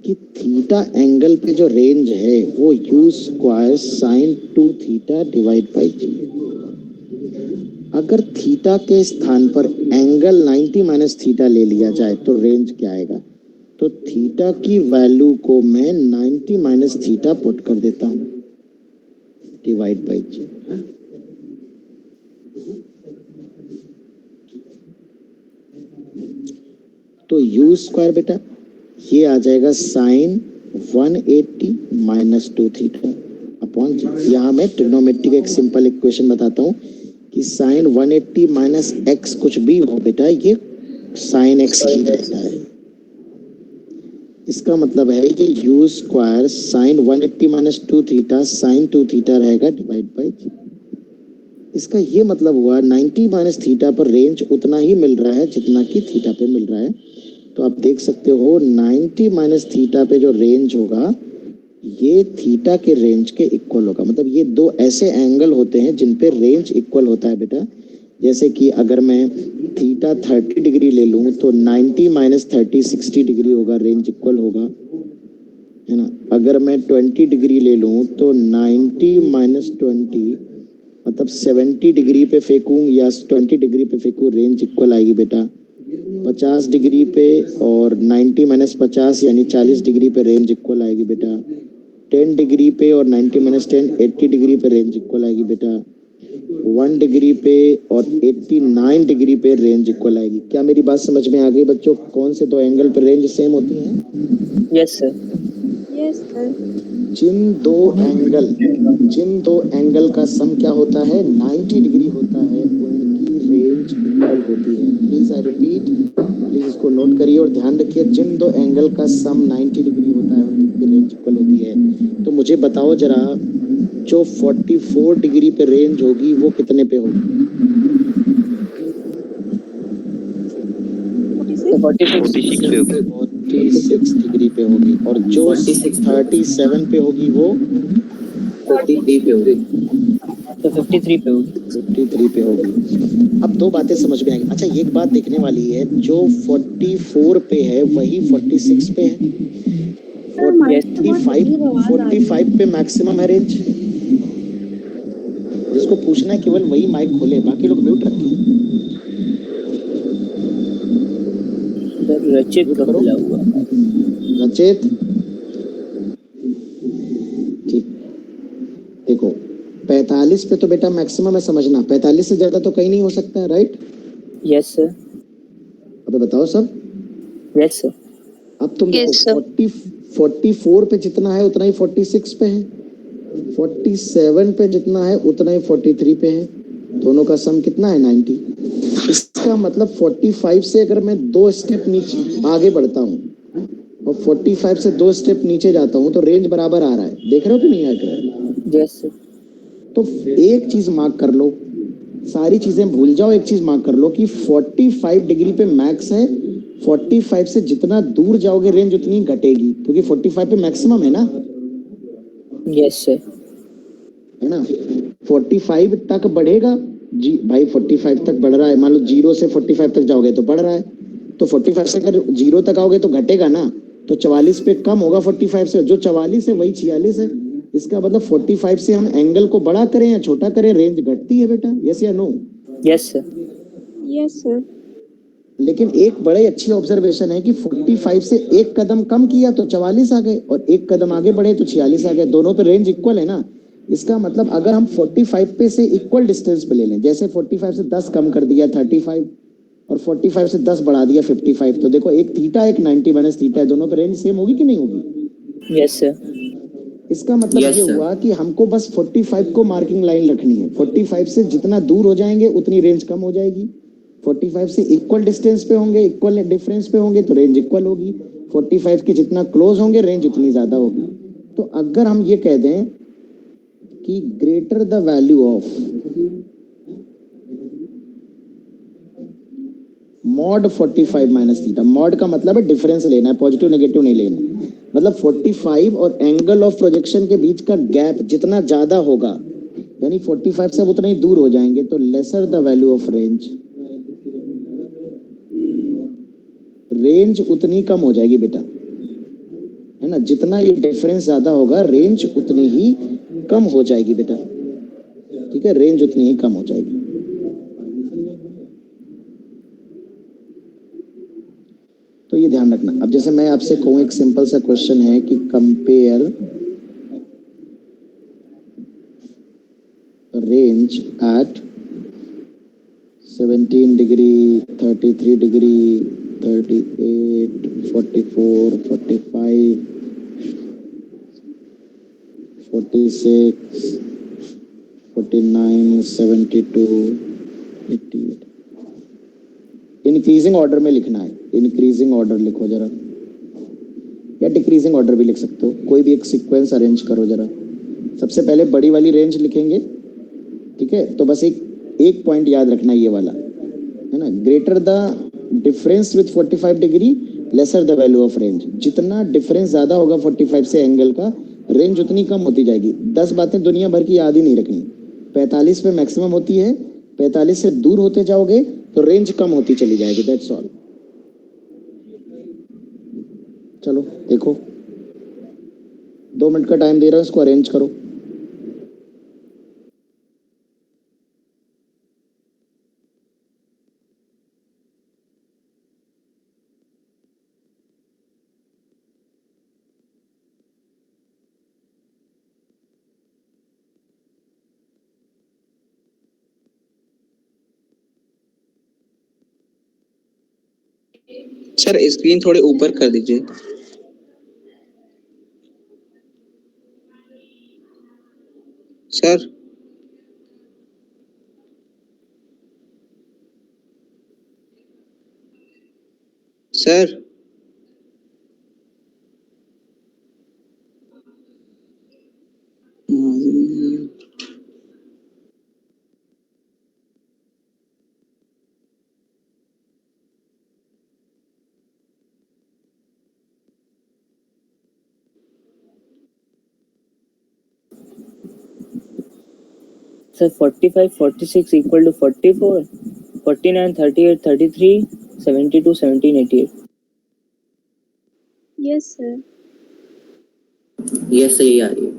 Speaker 1: कि थीटा एंगल पे जो रेंज है वो U square sine 2 theta divide by g. अगर थीटा के स्थान पर एंगल 90 माइनस थीटा ले लिया जाए तो रेंज क्या आएगा? तो थीटा की वैल्यू को मैं 90 माइनस थीटा पुट कर देता हूं डिवाइड बाई जी। तो U स्क्वायर बेटा ये आ जाएगा साइन 180 माइनस 2 थीटा अपॉन जी। यहाँ मैं ट्रिग्नोमेट्री का एक सिंपल इक्वेशन बताता हूँ कि साइन 180 माइनस एक्स कुछ भी हो बेटा, ये साइन एक्स ही रहता है। इसका मतलब है कि U square sign 180 minus 2 theta sine 2 theta रहेगा डिवाइड बाई जी। इसका ये मतलब हुआ 90 माइनस थीटा पर रेंज उतना ही मिल रहा है जितना कि थीटा पे मिल रहा है। तो आप देख सकते हो 90 माइनस थीटा पे जो रेंज होगा ये थीटा के रेंज के इक्वल होगा। मतलब ये दो ऐसे एंगल होते हैं जिन पे रेंज इक्वल होता है बेटा। जैसे कि अगर मैं थीटा 30 डिग्री ले लूं तो 90 माइनस 30 60 डिग्री होगा, रेंज इक्वल होगा, है ना। अगर मैं 20 डिग्री ले लूं तो 90 माइनस 20 मतलब 70 डिग्री पे फेंकूं या 20 डिग्री पे फेंकूं, रेंज इक्वल आएगी बेटा। 50 डिग्री पे और 90 माइनस 50 यानी 40 डिग्री पे रेंज इक्वल आएगी बेटा। 10 डिग्री पे और 90 माइनस 10 80 डिग्री पे रेंज इक्वल आएगी बेटा। 1 डिग्री पे और 89 डिग्री पे रेंज इक्वल आएगी। क्या मेरी बात समझ में आ गई बच्चों? कौन से दो एंगल पे रेंज सेम होती है?
Speaker 7: Yes sir.
Speaker 6: Yes sir.
Speaker 1: जिन दो एंगल का सम क्या होता है? 90 डिग्री होता है, उनकी रेंज इक्वल होती है। प्लीज आई रिपीट, प्लीज इसको नोट करिए और ध्यान रखिए। जिन दो एंगल का सम 90 डिग्री होता है उनकी रेंज इक्वल होती है। तो मुझे बताओ जरा, जो 44 डिग्री पे रेंज होगी वो कितने पे होगी? 46 डिग्री पे होगी। और जो 37 पे होगी वो
Speaker 4: 53 पे होगी।
Speaker 7: तो 53 पे होगी।
Speaker 1: 53 पे होगी। अब दो बातें समझ में आएंगी। अच्छा, एक बात देखने वाली है, जो 44 पे है वही 46 पे है। 45 पे मैक्सिमम है रेंज। जिसको पूछना है केवल वही माइक खोले, बाकी लोग म्यूट रखें।
Speaker 7: रचित का खुला हुआ।
Speaker 1: रचित ठीक। देखो 45 पे तो बेटा मैक्सिमम है, समझना। 45 से ज्यादा तो कहीं नहीं हो सकता है, राइट?
Speaker 7: Yes sir.
Speaker 1: अब बताओ सब।
Speaker 7: Yes sir.
Speaker 1: अब तुम देखो 44 पे जितना है उतना ही 46 पे है, 47 पे जितना है उतना ही 43 पे है। दोनों का सम कितना है? 90। इसका मतलब 45 से अगर मैं 2 स्टेप नीचे आगे बढ़ता हूँ और 45 से 2 स्टेप नीचे जाता हूँ तो रेंज बराबर आ रहा है, देख रहे हो कि नहीं आ रहा है?
Speaker 7: Yes, sir.
Speaker 1: तो एक चीज मार्क कर लो, सारी चीजें भूल जाओ, एक चीज मार्क कर लो कि 45 डिग्री पे मैक्स है। 45 से जितना दूर जाओगे रेंज उतनी घटेगी, क्योंकि 45 पे मैक्सिमम है ना,
Speaker 7: Yes, sir.
Speaker 1: है ना। 45 तक बढ़ेगा जी भाई, 45 तक बढ़ रहा है, मान लो 0 से 45 तक जाओगे तो बढ़ रहा है, तो 45 से अगर 0 तक आओगे तो घटेगा ना, तो 44 पे कम होगा 45 से, जो 44 है वही 46 है। इसका मतलब 45 से हम एंगल को बड़ा करें या छोटा करें, रेंज घटती है बेटा, यस या no?
Speaker 7: Yes, sir.
Speaker 6: Yes, sir.
Speaker 1: लेकिन एक बड़ी अच्छी ऑब्जर्वेशन है कि 45 से एक कदम कम किया तो 44 आ गए, और एक कदम आगे बढ़े तो 46 आ गए, दोनों पे रेंज इक्वल है ना। इसका मतलब अगर हम 45 पे से इक्वल डिस्टेंस पे ले लें, जैसे 45 से 10 कम कर दिया 35, और 45 से 10 बढ़ा दिया 55, तो देखो एक थीटा एक 90 माइनस थीटा है, दोनों पे रेंज सेम होगी कि नहीं होगी?
Speaker 7: Yes, sir.
Speaker 1: इसका मतलब
Speaker 4: Yes,
Speaker 1: ये
Speaker 4: sir.
Speaker 1: हुआ कि हमको बस 45 को मार्किंग लाइन रखनी है, 45 से जितना दूर हो जाएंगे उतनी रेंज कम हो जाएगी, 45 से इक्वल डिस्टेंस पे होंगे, इक्वल डिफरेंस पे होंगे तो रेंज इक्वल होगी, 45 के जितना क्लोज होंगे रेंज उतनी ज्यादा होगी। तो अगर हम ये कह दें कि greater the value of mod 45 minus theta, mod का मतलब है डिफरेंस लेना है, पॉजिटिव नेगेटिव नहीं लेना, मतलब 45 और एंगल ऑफ प्रोजेक्शन के बीच का गैप जितना ज्यादा होगा, यानी 45 से अब उतना ही दूर हो जाएंगे, तो lesser the value of range, range उतनी कम हो जाएगी बेटा, है ना। जितना ये डिफरेंस ज्यादा होगा रेंज उतनी ही कम हो जाएगी बेटा, ठीक है, रेंज उतनी ही कम हो जाएगी। तो ये ध्यान रखना। अब जैसे मैं आपसे कहूँ, एक सिंपल सा क्वेश्चन है कि compare range at 17 degree, 33 degree, 38, 44, 45, 46, 49, 72, 88, increasing order में लिखना है, इंक्रीजिंग ऑर्डर लिखो जरा, या डिक्रीजिंग ऑर्डर भी लिख सकते हो, कोई भी एक सीक्वेंस अरेंज करो जरा। सबसे पहले बड़ी वाली रेंज लिखेंगे, ठीक है, तो बस एक पॉइंट याद रखना ये वाला, है ना, greater the difference with 45 degree lesser the value of range, जितना डिफरेंस ज्यादा होगा 45 से एंगल का, रेंज उतनी कम होती जाएगी। 10 बातें दुनिया भर की याद ही नहीं रखनी, 45 पे मैक्सिमम होती है, 45 से दूर होते जाओगे तो रेंज कम होती चली जाएगी, दैट्स ऑल। चलो देखो, 2 मिनट का टाइम दे रहा हूं, इसको अरेंज करो।
Speaker 2: सर स्क्रीन थोड़े ऊपर कर दीजिए। Sir sir
Speaker 7: Sir, 45, 46 equal to 44, 49, 38, 33, 72, 17, 88.
Speaker 6: Yes, sir.
Speaker 4: Yes, सही आ रही है।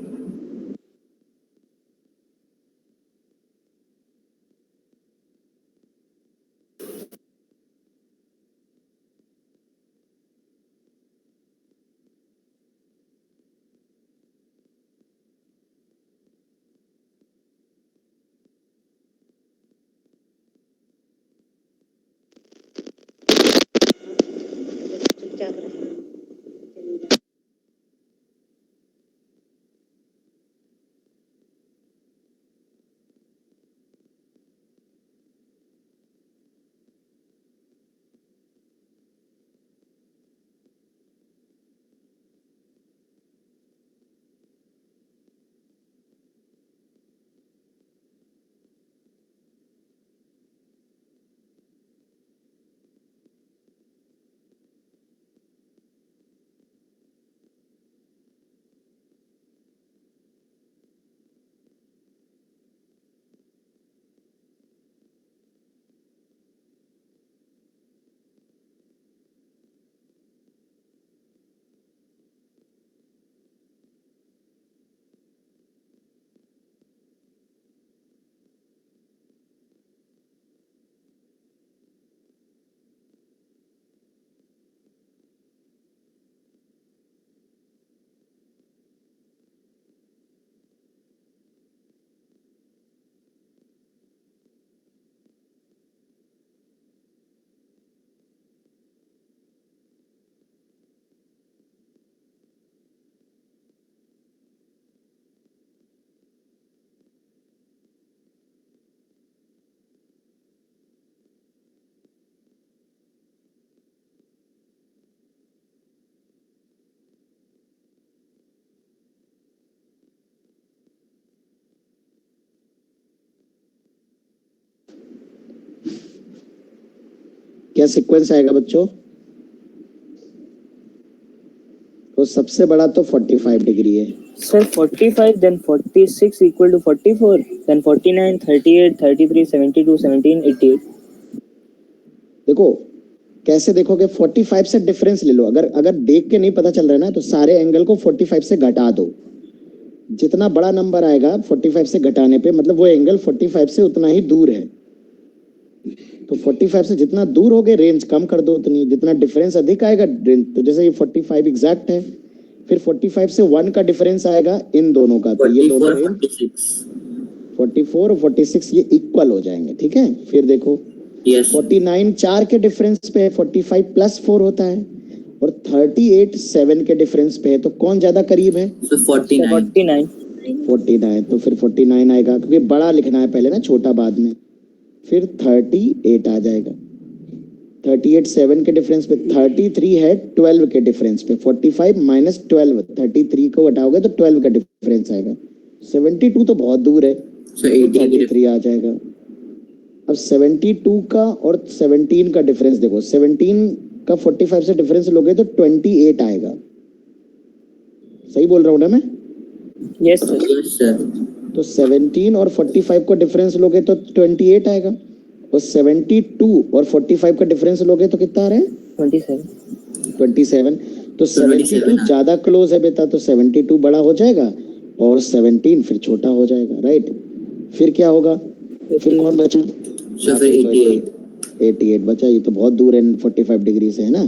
Speaker 1: क्या सीक्वेंस आएगा बच्चों? तो सबसे बड़ा तो 45 डिग्री है।
Speaker 7: Sir, 45, then 46 equal to 44, then 49, 38, 33, 72, 17, 88.
Speaker 1: देखो कैसे देखोगे, 45 से डिफरेंस ले लो। अगर अगर देख के नहीं पता चल रहा है ना, तो सारे एंगल को 45 से घटा दो। जितना बड़ा नंबर आएगा 45 से घटाने पे, मतलब वो एंगल 45 से उतना ही दूर है। तो 45 से जितना दूर होगे रेंज कम कर दो उतनी, जितना डिफरेंस अधिक आएगा रेंज। तो जैसे ये 45 एग्जैक्ट है, फिर 45 से 1 का डिफरेंस आएगा इन दोनों का, तो ये दोनों
Speaker 4: 44,
Speaker 1: रेंज
Speaker 4: 46.
Speaker 1: 44 और 46 ये इक्वल हो जाएंगे। ठीक है, फिर देखो
Speaker 4: Yes.
Speaker 1: 49 4 के डिफरेंस पे है, 45 प्लस 4 होता है, और 38 7 के डिफरेंस पे है, तो कौन ज्यादा करीब है?
Speaker 4: So 49.
Speaker 7: 49.
Speaker 1: 49, तो फिर 49 आएगा, क्योंकि बड़ा लिखना है पहले ना, छोटा बाद में। फिर 38 आ जाएगा, 38 7 के डिफरेंस पे, 33 है 12 के डिफरेंस पे, 45 माइनस 12, 33 को हटाओगे तो 12 का डिफरेंस आएगा। 72 तो बहुत दूर है,
Speaker 4: So 80 की
Speaker 1: 33 आ जाएगा। अब 72 का और 17 का डिफरेंस देखो, 17 का 45 से डिफरेंस लोगे तो 28 आएगा। सही बोल रहा हूँ ना मैं?
Speaker 7: Yes, sir.
Speaker 4: Yes, sir.
Speaker 1: तो 17 और 45 को डिफरेंस लोगे तो 28 आएगा, और 72 और 45 का डिफरेंस लोगे तो कितना आ रहा है?
Speaker 7: 27.
Speaker 1: 27। तो 72
Speaker 4: 27
Speaker 1: ज्यादा क्लोज है बेटा, तो 72 बड़ा हो जाएगा और 17 फिर छोटा हो जाएगा, राइट? फिर क्या होगा? फिर कौन बचा?
Speaker 4: So फिर 88.
Speaker 1: 88 बचा। ये तो बहुत दूर है 45 डिग्री से, है ना?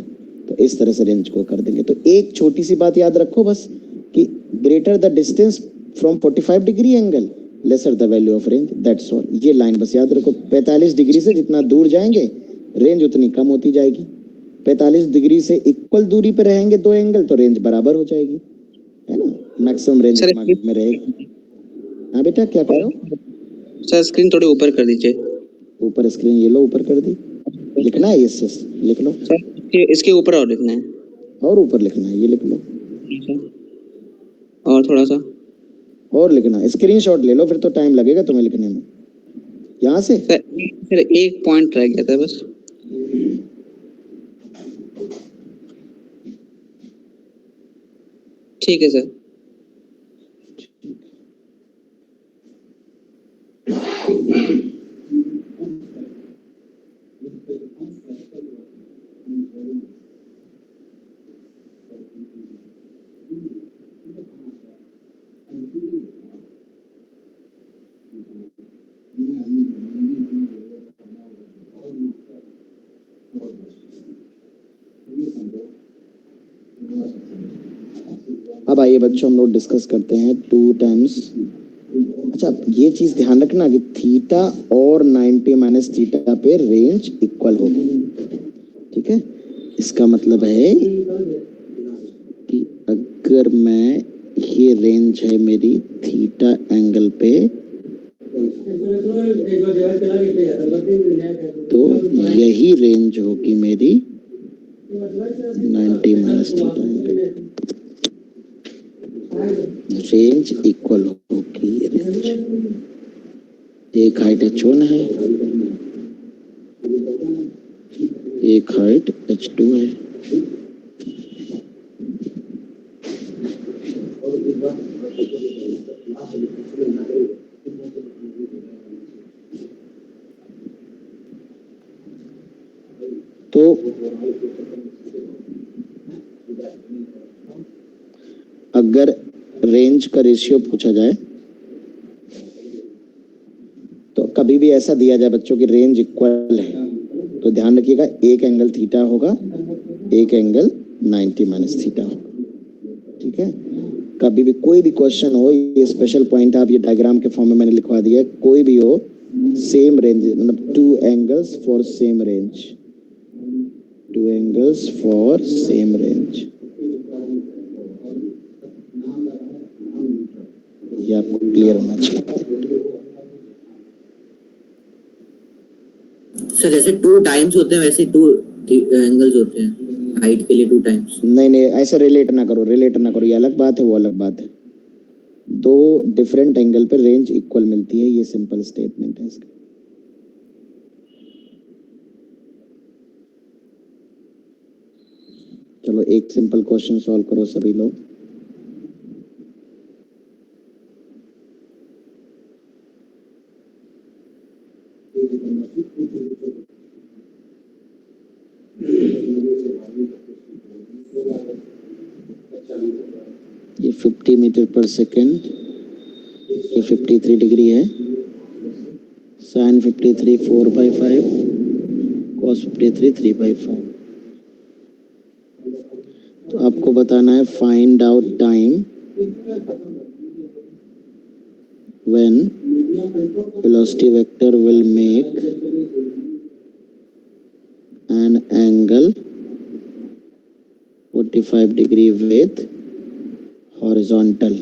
Speaker 1: तो इस तरह से रेंज को कर देंगे। तो एक छोटी सी बात याद रखो बस, कि greater the distance from 45 degree angle lesser the value of range, that's all. ये लाइन बस याद रखो। 45 डिग्री से जितना दूर जाएंगे रेंज उतनी कम होती जाएगी। 45 डिग्री से इक्वल दूरी पे रहेंगे दो एंगल तो रेंज बराबर हो जाएगी, है ना? मैक्सिमम रेंज
Speaker 2: सर,
Speaker 1: में रहेगी। हाँ बेटा, क्या कह रहे हो?
Speaker 2: सर स्क्रीन थोड़ी ऊपर कर दीजिए।
Speaker 1: ऊपर स्क्रीन ये लो, ऊपर कर दी। लिखना है, यस लिख लो,
Speaker 2: सर इसके ऊपर और लिखना है।
Speaker 1: और ऊपर लिखना है, ये लिख लो,
Speaker 2: और थोड़ा सा
Speaker 1: और लिखना है। स्क्रीनशॉट ले लो, फिर तो टाइम लगेगा तुम्हें लिखने में। यहाँ से
Speaker 2: सर एक पॉइंट रह गया था बस। ठीक है सर।
Speaker 1: अब आइए बच्चों, हम लोग डिस्कस करते हैं 2 टाइम्स। अच्छा, ये चीज ध्यान रखना कि थीटा और 90 माइनस थीटा पे रेंज इक्वल होगी। ठीक है, इसका मतलब है कि अगर मैं, ये रेंज है मेरी थीटा एंगल पे, तो यही रेंज होगी मेरी 90 minus theta angle. Range equal होगी, रेंज एक हाइट h1 है, एक हाइट h2 है। तो अगर रेंज का रेशियो पूछा जाए तो कभी भी ऐसा दिया जाए बच्चों की रेंज इक्वल है, तो ध्यान रखिएगा एक एंगल थीटा होगा, एक एंगल 90 माइनस थीटा होगा। ठीक है, कभी भी कोई भी क्वेश्चन हो, ये स्पेशल पॉइंट आप ये डायग्राम के फॉर्म में मैंने लिखवा दिया है, कोई भी हो, सेम रेंज, मतलब 2 angles for same range, 2 angles for same range, ये आपको क्लियर होना चाहिए।
Speaker 4: सर जैसे 2 टाइम्स होते हैं वैसे 2 एंगल्स होते हैं, हाइट के लिए 2 टाइम्स।
Speaker 1: नहीं ऐसे रिलेट ना करो, ये अलग बात है, वो अलग बात है। 2 डिफरेंट एंगल पे रेंज इक्वल मिलती है, ये सिंपल स्टेटमेंट है इसका। चलो एक सिंपल क्वेश्चन सॉल्व करो सभी लोग। ये 50 मीटर पर सेकेंड, ये 53 डिग्री है, साइन 53 4/5, कॉस 53 3/5। तो आपको बताना है find out time when velocity vector will make an angle 45 degree with horizontal.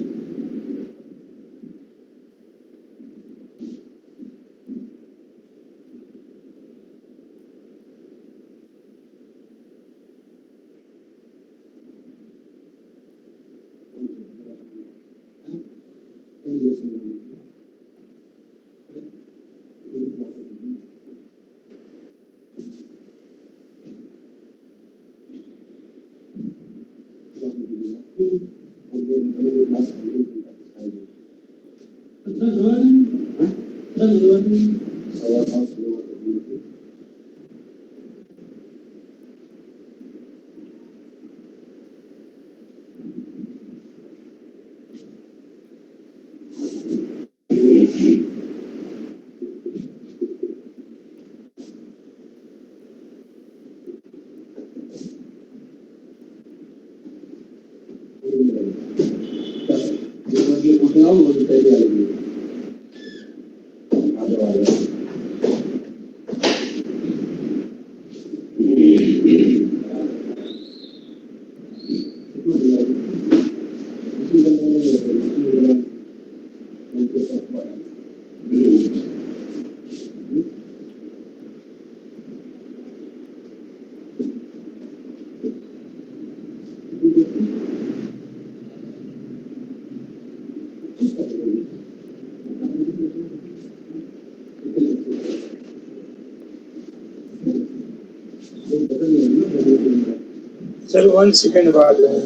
Speaker 3: Sir 1 second बाद है।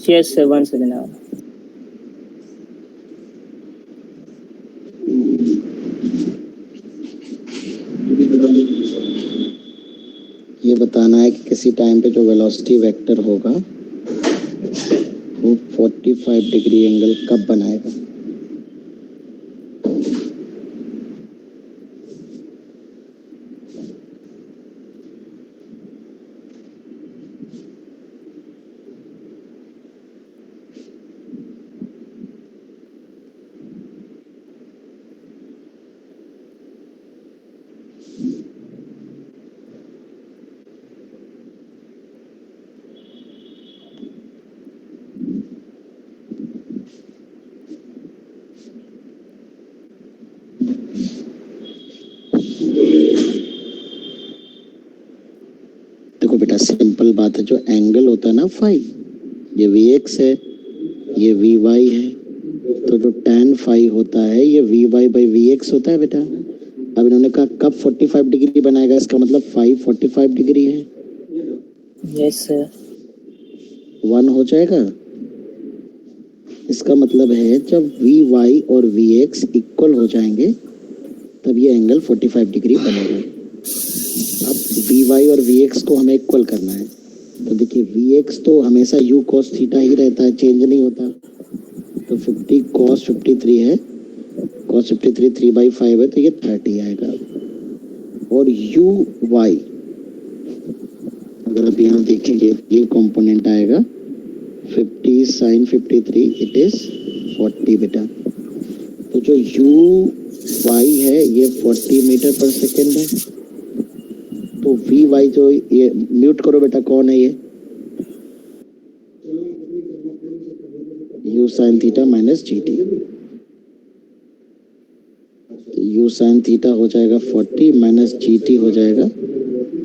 Speaker 7: Yes, sir. 1 second now.
Speaker 1: ये बताना है कि किसी टाइम पे जो वेलोसिटी वेक्टर होगा वो 45 डिग्री एंगल कब बनाएगा। देखो बेटा सिंपल बात है, जो एंगल होता है ना फाई, ये Vx है, ये Vy है, तो जो tan फाई होता है ये Vy/Vx होता है बेटा। अब इन्होंने कहा कब 45 डिग्री बनाएगा, इसका मतलब फाई 45 डिग्री है,
Speaker 7: Yes, sir.
Speaker 1: 1 हो जाएगा। इसका मतलब है जब Vy और Vx इक्वल हो जाएंगे तब ये एंगल 45 डिग्री बनेगा। अब Vy और Vx को हमें इक्वल करना है, तो देखिए Vx तो हमेशा u cos थीटा ही रहता है, चेंज नहीं होता। तो 50 cos 53 है, cos 53 3/5 है, तो ये 30 आएगा। और uy अगर आप यहाँ देखेंगे ये कंपोनेंट आएगा 50 sin 53, इट इज 40 बेटा। तो जो uy है ये 40 मीटर पर सेकेंड है। तो Vy जो ये म्यूट करो बेटा, कौन है ये, u sin theta minus gt। u sin theta हो जाएगा 40 माइनस gt हो जाएगा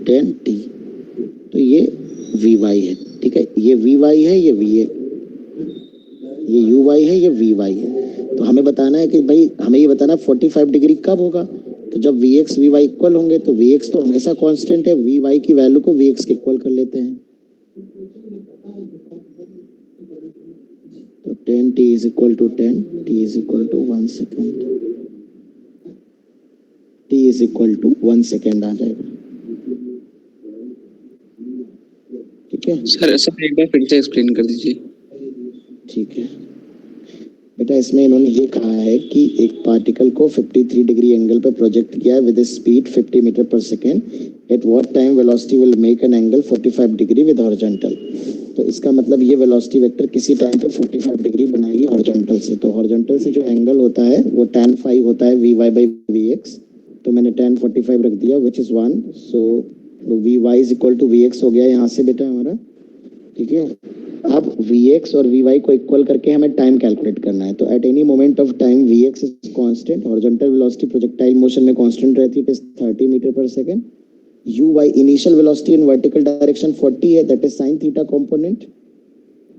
Speaker 1: 10t। तो ये Vy है, ठीक है, ये Vy है, ये Va, ये uy है, ये Vy है। तो हमें बताना है कि भाई हमें ये बताना 45 डिग्री कब होगा। तो जब Vx Vy इक्वल होंगे तो Vx तो हमेशा कांस्टेंट है, Vy की वैल्यू को Vx के इक्वल कर लेते हैं। 10 t is equal to 10, t is equal to 1 second, t is equal to 1 second आ जाएगा. ठीक है.
Speaker 2: सर एक बार फिर से एक्सप्लेन कर दीजिए.
Speaker 1: ठीक है बेटा, इसमें इन्होंने ये कहा है कि एक पार्टिकल को 53 डिग्री एंगल पे प्रोजेक्ट किया है विद स्पीड 50 मीटर पर second. At what time velocity will make an angle 45 degree with horizontal. तो इसका मतलब ये वेलोसिटी वेक्टर किसी टाइम पे 45 डिग्री बनाएगी हॉरिजॉन्टल से. तो हॉरिजॉन्टल से जो एंगल होता है वो tan phi होता है vy by vx. तो मैंने tan 45 रख दिया विच इज 1. सो vy is equal to vx हो गया यहाँ से बेटा हमारा. ठीक है. अब vx और vy को इक्वल करके हमें टाइम कैलकुलेट करना है. तो at any moment of time vx is constant, horizontal velocity projectile motion में कांस्टेंट रहती है, इट इज 30 मीटर पर second. uy initial velocity in vertical direction 40 है, that is sin theta component.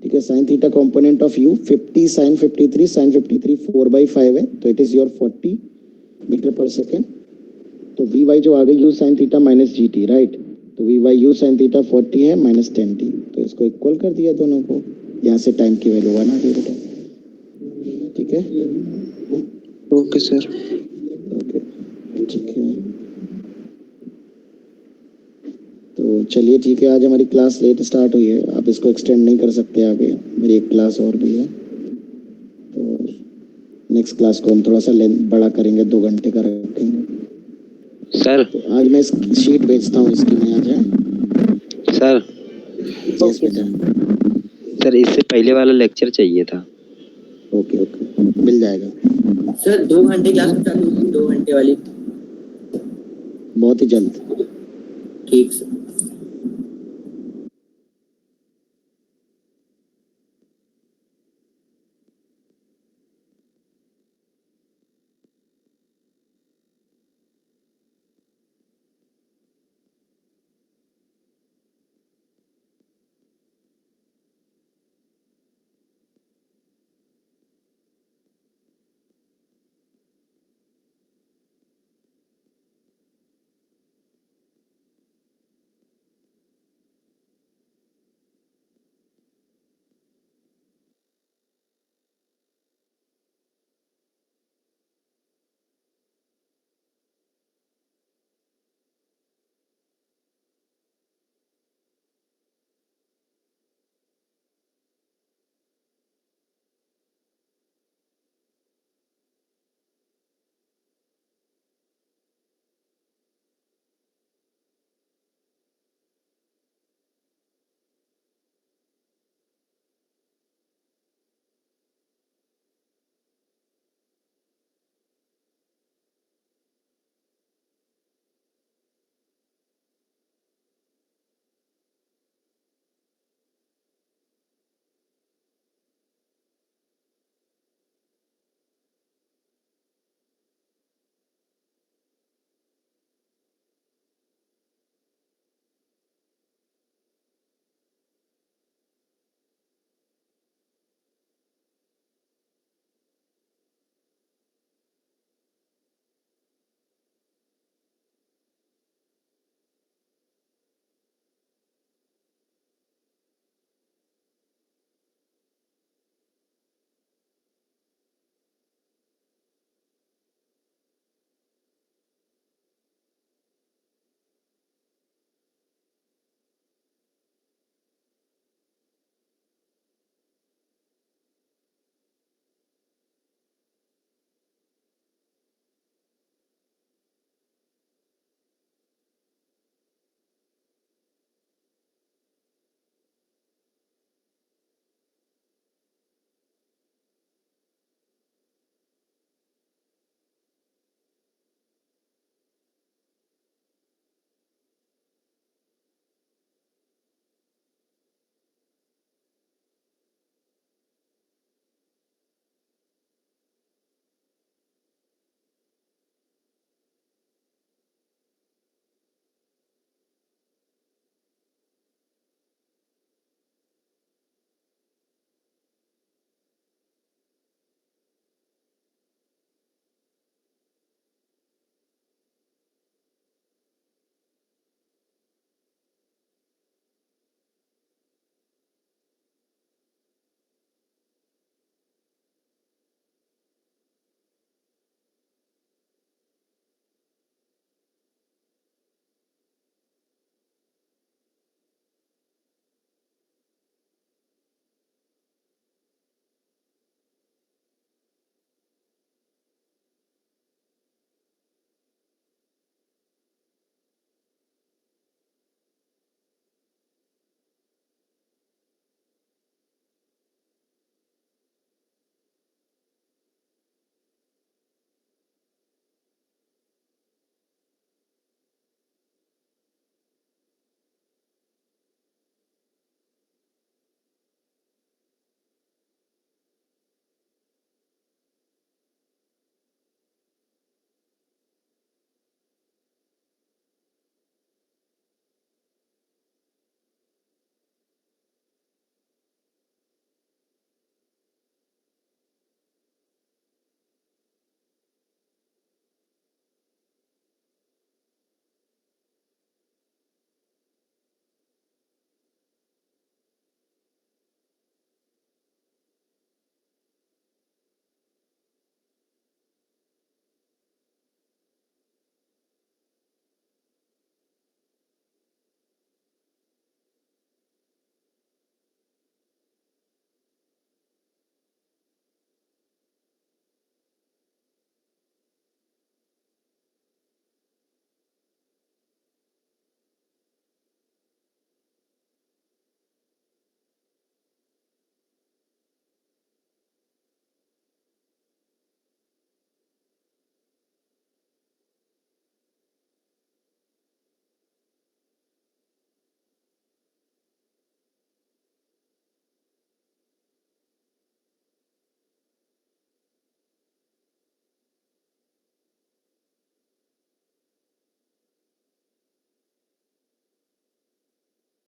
Speaker 1: ठीक है. sin theta component of u 50 sin 53 4/5 है, तो it is your 40 metre पर सेकंड. तो vy जो आ गई u sin theta minus gt, right. तो vy u sin थीटा 40 है माइनस 10t. तो इसको इक्वल कर दिया दोनों को. यहाँ से टाइम की वैल्यू 1 आ गई बेटा. ठीक है.
Speaker 2: Okay sir.
Speaker 1: ओके ठीक है. तो चलिए ठीक है, आज हमारी क्लास लेट स्टार्ट हुई है, आप इसको एक्सटेंड नहीं कर सकते आगे, मेरी एक क्लास और भी है. तो नेक्स्ट क्लास को हम थोड़ा सा लेंथ बड़ा करेंगे, 2 घंटे का रखेंगे.
Speaker 8: सर
Speaker 1: तो आज मैं शीट भेजता हूँ इसकी, मैं आज है
Speaker 8: सर
Speaker 1: यस बेटा.
Speaker 8: सर इससे पहले वाला लेक्चर चाहिए था.
Speaker 1: ओके ओके मिल जाएगा
Speaker 4: सर 2 घंटे क्लास चालू होगी, 2 घंटे वाली.
Speaker 1: बहुत ही जल्द.
Speaker 4: ठीक सर.